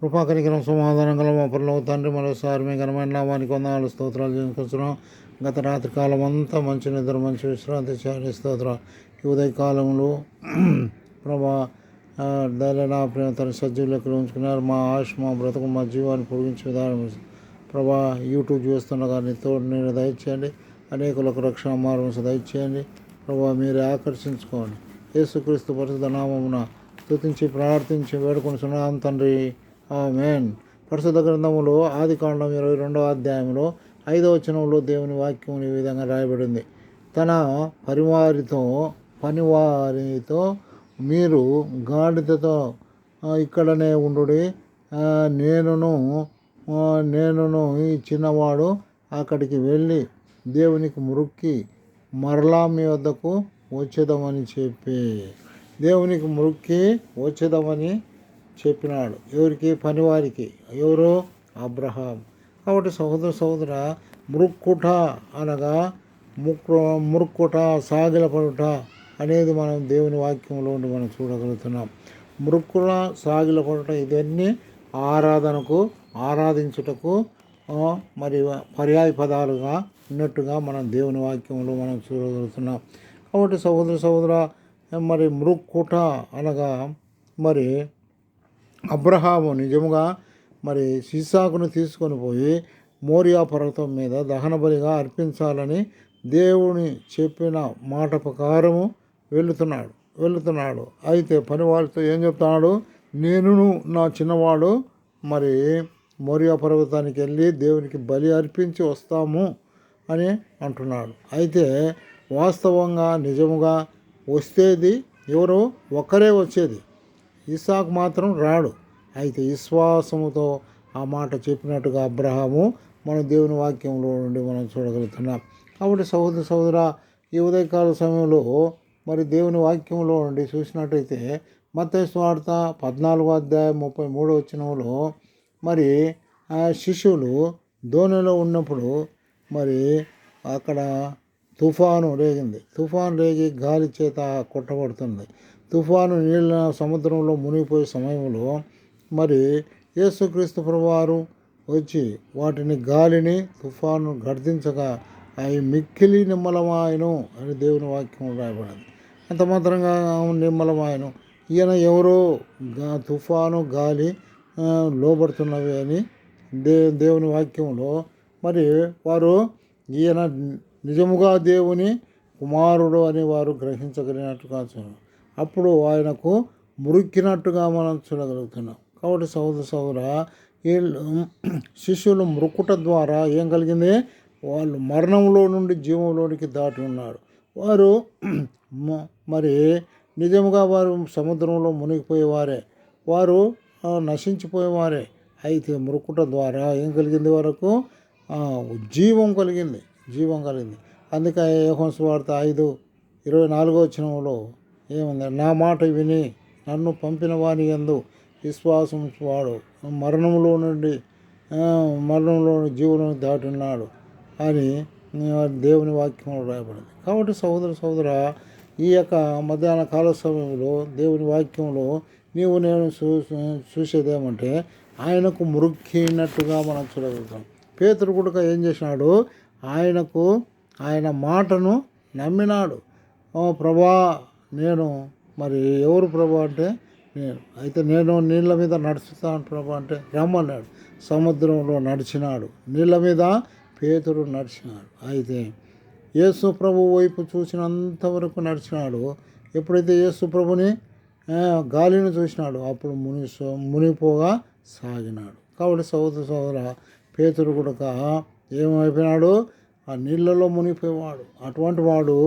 కృపా కనికరం సమాధానం గల మా పరలోక తండ్రి, మరోసారి మీ ఘనమైన నామానికి వందనాలు స్తోత్రాలు చేసుకొస్తున్నాం. గత రాత్రి కాలం అంతా మంచి నిద్ర, మంచి విశ్రాంతి చేయాలి. స్తోత్రం. ఈ ఉదయకాలంలో ప్రభా దళన ప్రేమ తన సజ్జీవులకు ఉంచుకున్నారు. మా ఆశ, మా బ్రతుకు, మా జీవాన్ని పొడిగించే విధానం ప్రభా యూట్యూబ్ చూస్తుండగా నీ తోడు నేను దయచేయండి. అనేకులకు రక్షణ మార్గం దయచేయండి. ప్రభా మీరే ఆకర్షించుకోండి. యేసుక్రీస్తు పరిశుద్ధ నామమున స్తుతించి ప్రార్థించి వేడుకొనుచున్నాం తండ్రి. ఆమేన్. పరిశుద్ధ గ్రంథములో ఆదికాండం 22వ అధ్యాయంలో 5వ వచనంలో దేవుని వాక్యం ఈ విధంగా రాయబడింది. తన పనివారితో మీరు గాడిదతో ఇక్కడనే ఉండుడి, నేనును ఈ చిన్నవాడు అక్కడికి వెళ్ళి దేవునికి మొక్కి మరలా మీ వద్దకు వచ్చేదామని చెప్పి దేవునికి మొక్కి వచ్చేదామని చెప్పినాడు. ఎవరికి? పనివారికి. ఎవరు? అబ్రహాం. కాబట్టి సహోదర మృక్కుట అనగా మురుక్కుట, సాగిలపడుట అనేది మనం దేవుని వాక్యంలో ఉండి మనం చూడగలుగుతున్నాం. మృక్కుల, సాగిలపడుట ఇవన్నీ ఆరాధించుటకు మరి పర్యాయ పదాలుగా ఉన్నట్టుగా మనం దేవుని వాక్యంలో మనం చూడగలుగుతున్నాం. కాబట్టి సహోదర మరి మృక్కుట అనగా మరి అబ్రహాము నిజముగా మరి ఇస్సాకును తీసుకొని పోయి మోరియా పర్వతం మీద దహన బలిగా అర్పించాలని దేవుని చెప్పిన మాట ప్రకారము వెళుతున్నాడు. అయితే పని వాళ్ళతో ఏం చెప్తున్నాడు? నేనును నా చిన్నవాడు మరి మోరియా పర్వతానికి వెళ్ళి దేవునికి బలి అర్పించి వస్తాము అని అంటున్నాడు. అయితే వాస్తవంగా నిజముగా వస్తేది ఎవరు? ఒక్కరే వచ్చేది. ఇస్సాకు మాత్రం రాడు. అయితే విశ్వాసముతో ఆ మాట చెప్పినట్టుగా అబ్రహాము మన దేవుని వాక్యంలో నుండి మనం చూడగలుగుతున్నాం. కాబట్టి సహోదర ఈ ఉదయకాల సమయంలో మరి దేవుని వాక్యంలో నుండి చూసినట్టయితే మత్తయి సువార్త 14వ అధ్యాయం 33వ వచనంలో మరి ఆ శిష్యులు దోణిలో ఉన్నప్పుడు మరి అక్కడ తుఫాను రేగి గాలి చేత కొట్టబడుతుంది. తుఫాను నీళ్ళ సముద్రంలో మునిగిపోయే సమయంలో మరి యేసుక్రీస్తు ప్రభువారు వచ్చి వాటిని గాలిని తుఫాను గర్దించగా అవి మిక్కిలి నిమ్మలమాయను అని దేవుని వాక్యం రాయబడింది. అంత మాత్రంగా నిమ్మలమాయను. ఈయన ఎవరో తుఫాను గాలి లోబడుతున్నవి అని దేవుని వాక్యంలో మరి వారు ఈయన నిజముగా దేవుని కుమారుడు అని వారు గ్రహించగలిగినట్టుగా అప్పుడు ఆయనకు మురికినట్టుగా మనం చూడగలుగుతున్నాం. కాబట్టి సహోదర వీళ్ళు శిష్యులు మృక్కుట ద్వారా ఏం కలిగింది? వాళ్ళు మరణంలో నుండి జీవంలోనికి దాటి ఉన్నారు. వారు మరి నిజంగా వారు సముద్రంలో మునిగిపోయేవారే, వారు నశించిపోయేవారే. అయితే మృక్కుట ద్వారా ఏం కలిగింది? వరకు జీవం కలిగింది. అందుకే యోహాను సువార్త 5:24 వచనంలో ఏముంది? నా మాట విని నన్ను పంపిన వాని యందు విశ్వాసం వాడు మరణంలో నుండి జీవనం దాటి ఉన్నాడు అని దేవుని వాక్యంలో రాయబడింది. కాబట్టి సహోదర ఈ యొక్క మధ్యాహ్న కాల సమయంలో దేవుని వాక్యంలో నేను చూసేదేమంటే ఆయనకు మురికినట్టుగా మనం చూడగలుగుతాం. పేతురు కూడా ఏం చేసినాడు? ఆయన మాటను నమ్మినాడు. ప్రభా నేను మరి ఎవరు ప్రభా అంటే నేను నీళ్ళ మీద నడుచుతాను ప్రభా అంటే రమ్మన్నాడు. సముద్రంలో నడిచినాడు. నీళ్ళ మీద పేతురు నడిచినాడు. అయితే యేసు ప్రభు వైపు చూసినంతవరకు నడిచినాడు. ఎప్పుడైతే యేసు ప్రభుని గాలిని చూసినాడు అప్పుడు మునిగిపోగా సాగినాడు. కాబట్టి సహోదర పేతురు కూడా ఏమైపోయినాడు? ఆ నీళ్ళలో మునిగిపోయేవాడు. అటువంటి వాడు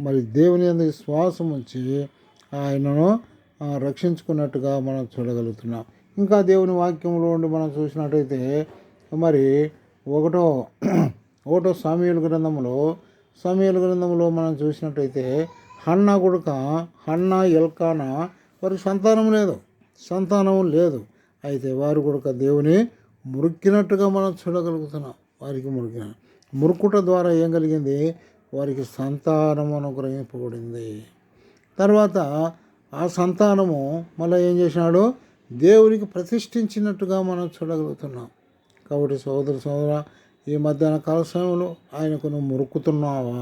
మరి దేవుని యందు విశ్వాసం ఉంచి ఆయనను రక్షించుకున్నట్టుగా మనం చూడగలుగుతున్నాం. ఇంకా దేవుని వాక్యంలో ఉండి మనం చూసినట్టయితే మరి ఒకటో సమూయేలు గ్రంథంలో మనం చూసినట్టయితే హన్నా ఎల్కానా వారికి సంతానం లేదు. అయితే వారు కూడా దేవుని మురికినట్టుగా మనం చూడగలుగుతున్నాం. వారికి మురుకుట ద్వారా ఏం కలిగింది? వారికి సంతానం అనుగ్రహింపబడింది. తర్వాత ఆ సంతానము మళ్ళీ ఏం చేసినాడు? దేవునికి ప్రతిష్ఠించినట్టుగా మనం చూడగలుగుతున్నాం. కాబట్టి సోదర ఈ మధ్యాహ్న కాల సమయంలో ఆయనకు నువ్వు మొరుకుతున్నావా?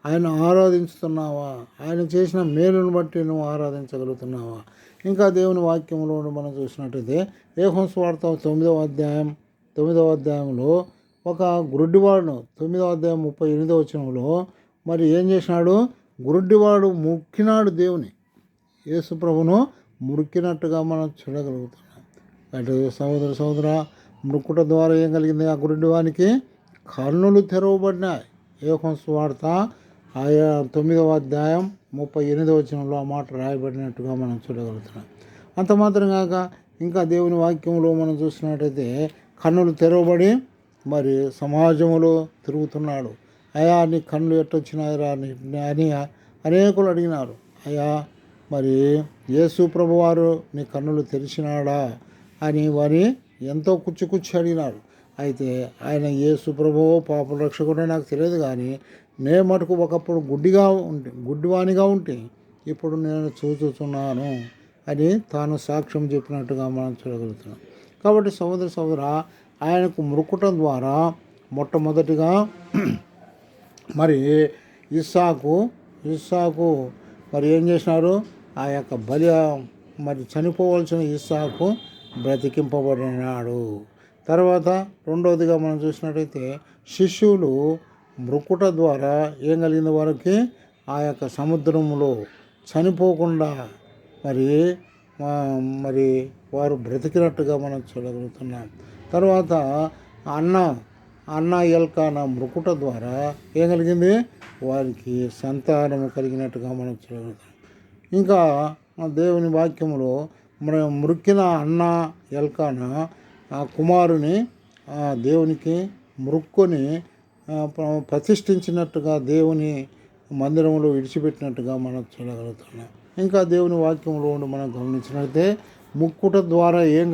ఆయన ఆరాధించుతున్నావా? ఆయన చేసిన మేలును బట్టి నువ్వు ఆరాధించగలుగుతున్నావా? ఇంకా దేవుని వాక్యంలో మనం చూసినట్టయితే యోహాను సువార్త 9వ అధ్యాయంలో ఒక గురుడ్డివాడును 9వ అధ్యాయం 38వ వచనంలో మరి ఏం చేసినాడు? గురుడ్డివాడు ముక్కినాడు దేవుని, యేసు ప్రభును మురికినట్టుగా మనం చూడగలుగుతున్నాం. అంటే సోదర మృక్కుట ద్వారా ఏం కలిగింది? ఆ గురుడ్డివానికి కన్నులు తెరవబడినాయి. యోహాను సువార్త 9వ అధ్యాయం 38వ వచనంలో ఆ మాట రాయబడినట్టుగా మనం చూడగలుగుతున్నాం. అంత మాత్రం కాక ఇంకా దేవుని వాక్యంలో మనం చూసినట్టయితే కన్నులు తెరవబడి మరి సమాజంలో తిరుగుతున్నాడు. అయ్యా నీ కన్నులు ఎట్టొచ్చినాయిరా అని అనేకులు అడిగినారు. అయ్యా మరి యేసు ప్రభువారు నీ కన్నులు తెరిచినాడా అని వారి ఎంతో కుచ్చి అడిగినారు. అయితే ఆయన యేసు ప్రభువో పాపల రక్షకుడో నాకు తెలియదు, కానీ నే మటుకు ఒకప్పుడు గుడ్డివానిగా ఉంటే ఇప్పుడు నేను చూస్తున్నాను అని తాను సాక్ష్యం చెప్పినట్టుగా మనం చూడగలుగుతున్నాం. కాబట్టి సోదర ఆయనకు మొక్కుటం ద్వారా మొట్టమొదటిగా మరి ఇస్సాకు మరి ఏం చేసినారు? ఆ యొక్క బలి మరి చనిపోవలసిన ఇస్సాకు బ్రతికింపబడినాడు. తర్వాత రెండవదిగా మనం చూసినట్టయితే శిష్యులు మృక్కుట ద్వారా ఏం కలిగింది? వారికి ఆ యొక్క సముద్రంలో చనిపోకుండా మరి వారు బ్రతికినట్టుగా మనం చూడగలుగుతున్నాం. తర్వాత అన్న ఎల్కానా మృక్కుట ద్వారా ఏం కలిగింది? వారికి సంతానము కలిగినట్టుగా మనం చూడగలుగుతాం. ఇంకా దేవుని వాక్యములో మన మృక్కిన అన్న ఎల్కానా ఆ కుమారుని దేవునికి మృక్కుని ప్రతిష్ఠించినట్టుగా దేవుని మందిరంలో విడిచిపెట్టినట్టుగా మనం చూడగలుగుతున్నాం. ఇంకా దేవుని వాక్యంలో ఉండి మనం గమనించినట్లయితే ముక్కుట ద్వారా ఏం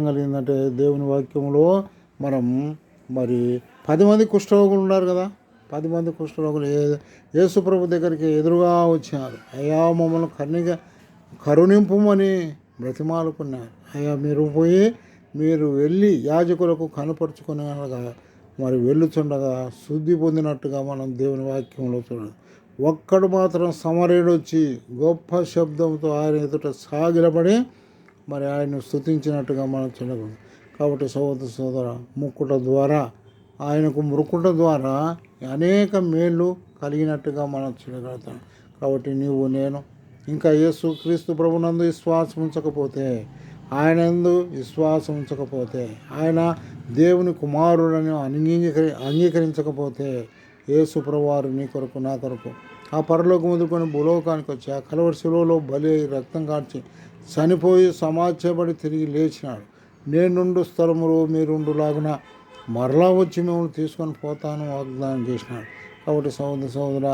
కలిగిందంటే దేవుని వాక్యంలో మనం మరి 10 మంది కుష్ఠరోగులు ఉన్నారు కదా. 10 మంది కుష్ఠరోగులు యేసు ప్రభు దగ్గరికి ఎదురుగా వచ్చినారు. అయ్యా మమ్మల్ని కరుణింపుమని బ్రతిమాలుకున్నారు. అయ్యా మీరు వెళ్ళి యాజకులకు కనపరుచుకునేలాగా మరి వెళ్ళుచుండగా శుద్ధి పొందినట్టుగా మనం దేవుని వాక్యంలో చూడాలి. ఒక్కడు మాత్రం సమరేయుడు వచ్చి గొప్ప శబ్దంతో ఆయన ఎదుట సాగిలపడి మరి ఆయన్ను స్తుతించినట్టుగా మనం చూడగలం. కాబట్టి సోదర ఆయనకు మొక్కుట ద్వారా అనేక మేళ్ళు కలిగినట్టుగా మనం చూడగలుగుతాం. కాబట్టి నేను ఇంకా యేసు క్రీస్తు ప్రభునందు విశ్వాసం ఉంచకపోతే, ఆయన దేవుని కుమారుడని అంగీకరించకపోతే యేసు ప్రభువారు నీ కొరకు నా కొరకు ఆ పరలోకం వదులుకొని భూలోకానికి వచ్చి ఆ కలవరి శిలువలో బలి రక్తం కార్చి చనిపోయి సమాధి తిరిగి లేచినాడు. నేనుండు స్థలములో మీరుండులాగున మరలా వచ్చి మిమ్మల్ని తీసుకొని పోతాను వాగ్దానం చేసినాడు. కాబట్టి సోదర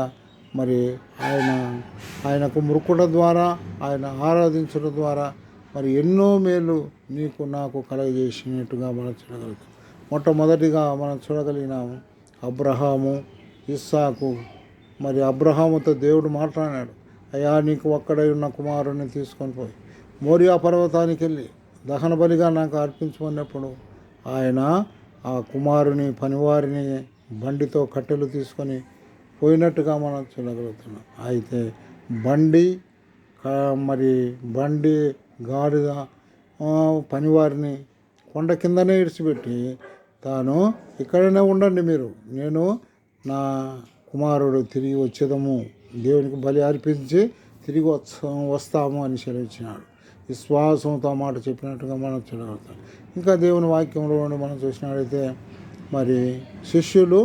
మరి ఆయనకు మొక్కుట ద్వారా ఆయన ఆరాధించడం ద్వారా మరి ఎన్నో మేలు నాకు కలగజేసినట్టుగా మనం చూడగలుగుతాం. మొట్టమొదటిగా మనం చూడగలిగినాము అబ్రహాము, ఇస్సాకు. మరి అబ్రహాముతో దేవుడు మాట్లాడినాడు. అయ్యా నీకు ఒక్కడై ఉన్న కుమారుని తీసుకొని పోయి మోరియా పర్వతానికి వెళ్ళి దహన బలిగా నాకు అర్పించమన్నప్పుడు ఆయన ఆ కుమారుని పనివారిని బండితో కట్టెలు తీసుకొని పోయినట్టుగా మనం చూడగలుగుతున్నాం. అయితే బండి గాడిద పనివారిని కొండ కిందనే ఇడిచిపెట్టి తాను ఇక్కడనే ఉండండి, నేను నా కుమారుడు తిరిగి వచ్చేదము, దేవునికి బలి అర్పించి తిరిగి వస్తాము అని సెలవిచ్చినాడు. విశ్వాసంతో మాట చెప్పినట్టుగా మనం చూడగలుగుతాం. ఇంకా దేవుని వాక్యంలో మనం చూసినట్లయితే మరి శిష్యులు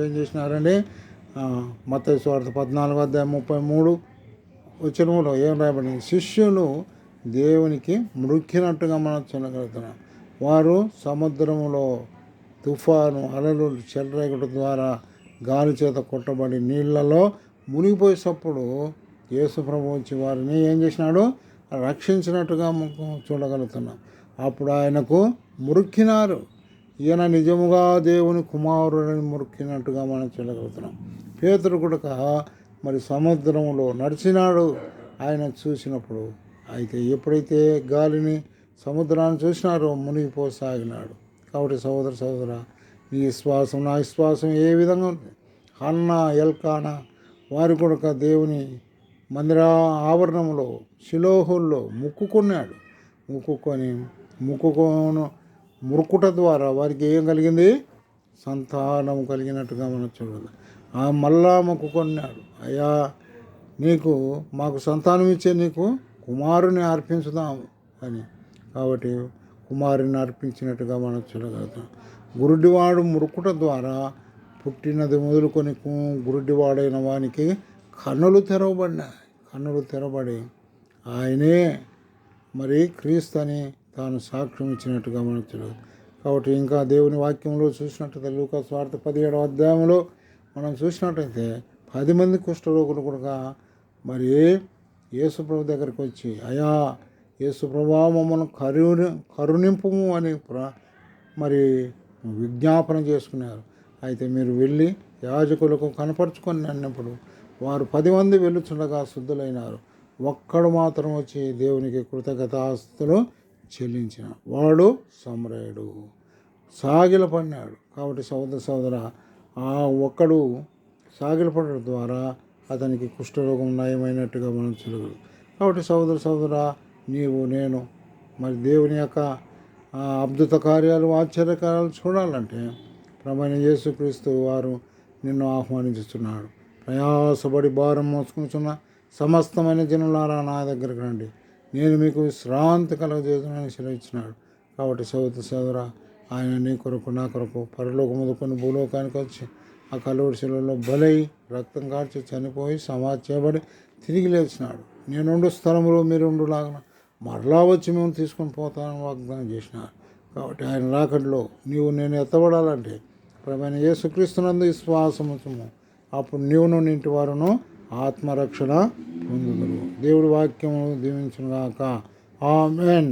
ఏం చేసినారండి? మత్తయి సువార్త 14వ అధ్యాయం 33 వచనంలో ఏం రాయబడింది? శిష్యులు దేవునికి మృక్కినట్టుగా మనం చూడగలుగుతున్నాం. వారు సముద్రంలో తుఫాను అలలు చెలరేగడం ద్వారా గాలి చేత కొట్టబడి నీళ్లలో మునిగిపోయేటప్పుడు యేసు ప్రభు వచ్చి వారిని ఏం చేసినాడు? రక్షించినట్టుగా చూడగలుగుతున్నాం. అప్పుడు ఆయనకు మొక్కినారు. ఈయన నిజముగా దేవుని కుమారుడని మొక్కినట్టుగా మనం చూడగలుగుతున్నాం. పేతురు కూడా మరి సముద్రంలో నడిచినాడు. ఆయన చూసినప్పుడు అయితే ఎప్పుడైతే గాలిని సముద్రాన్ని చూసినారో మునిగిపోసాగినాడు. కాబట్టి సహోదర నీ విశ్వాసం నా విశ్వాసం ఏ విధంగా ఉంది? హన్నా ఎల్కానా వారి కొడుక దేవుని మందిర ఆవరణంలో శిలోహుల్లో ముక్కుకొని మురుకుట ద్వారా వారికి ఏం కలిగింది? సంతానం కలిగినట్టుగా మనం చూడాలి. మళ్ళా మొక్కుకొన్నాడు, అయ్యా మాకు సంతానం ఇచ్చే నీకు కుమారుని అర్పించుదాము అని. కాబట్టి కుమారుని అర్పించినట్టుగా మనం చూడగలుగుతాం. గురుడివాడు మురుకుట ద్వారా పుట్టినది మొదలుకొని గురుడివాడైన వానికి కన్నులు తెరవబడి ఆయనే మరి క్రీస్తు అని తాను సాక్ష్యం ఇచ్చినట్టుగా మనం చూడదు. కాబట్టి ఇంకా దేవుని వాక్యంలో చూసినట్టయితే లూకా సువార్త 17వ అధ్యాయంలో మనం చూసినట్టయితే 10 మంది కుష్ఠరోగులు కూడా మరి యేసుప్రభు దగ్గరికి వచ్చి, అయ్యా యేసుప్రభా మమ్మల్ని కరుణింపుము అని మరి విజ్ఞాపన చేసుకున్నారు. అయితే మీరు వెళ్ళి యాజకులకు కనపరుచుకొని అన్నప్పుడు వారు 10 మంది వెళ్ళుచుండగా శుద్ధులైనారు. ఒక్కడు మాత్రం వచ్చి దేవునికి కృతజ్ఞతాస్తులు చెల్లించిన వాడు సమరయుడు సాగిలపడినాడు. కాబట్టి సోదర ఆ ఒక్కడు సాగిలపడడం ద్వారా అతనికి కుష్ఠరోగం నయమైనట్టుగా మనం చూడగలం. కాబట్టి సోదర నీవు నేను మరి దేవుని యొక్క అద్భుత కార్యాలు ఆశ్చర్యకార్యాలు చూడాలంటే ప్రభువైన యేసుక్రీస్తు వారు నిన్ను ఆహ్వానించుతున్నాడు. ప్రయాసపడి భారం మోసుకుంటున్న సమస్తమైన జనులారా నా దగ్గరకు రండి, నేను మీకు విశ్రాంతి కలగజేస్తున్నానని సెలవిచ్చినాడు. కాబట్టి సోదర ఆయన నీ కొరకు నా కొరకు పరలోకం మొదలుకొని భూలోకానికి వచ్చి ఆ కలువరి శిలువలో బలై రక్తం కార్చి చనిపోయి సమాధి చేయబడి తిరిగి లేచినాడు. నేనుండు స్థలంలో మీరు ఉండులాగా మరలా వచ్చి మేము తీసుకొని పోతానని వాగ్దానం చేసినాడు. కాబట్టి ఆయన రాకడలో నేను ఎత్తబడాలంటే ప్రభువైన యేసుక్రీస్తునందు విశ్వాసముము, అప్పుడు నీవును ఇంటి వారును ఆత్మరక్షణ పొందుదురు. దేవుడి వాక్యము దీవించుగాక. ఆమేన్.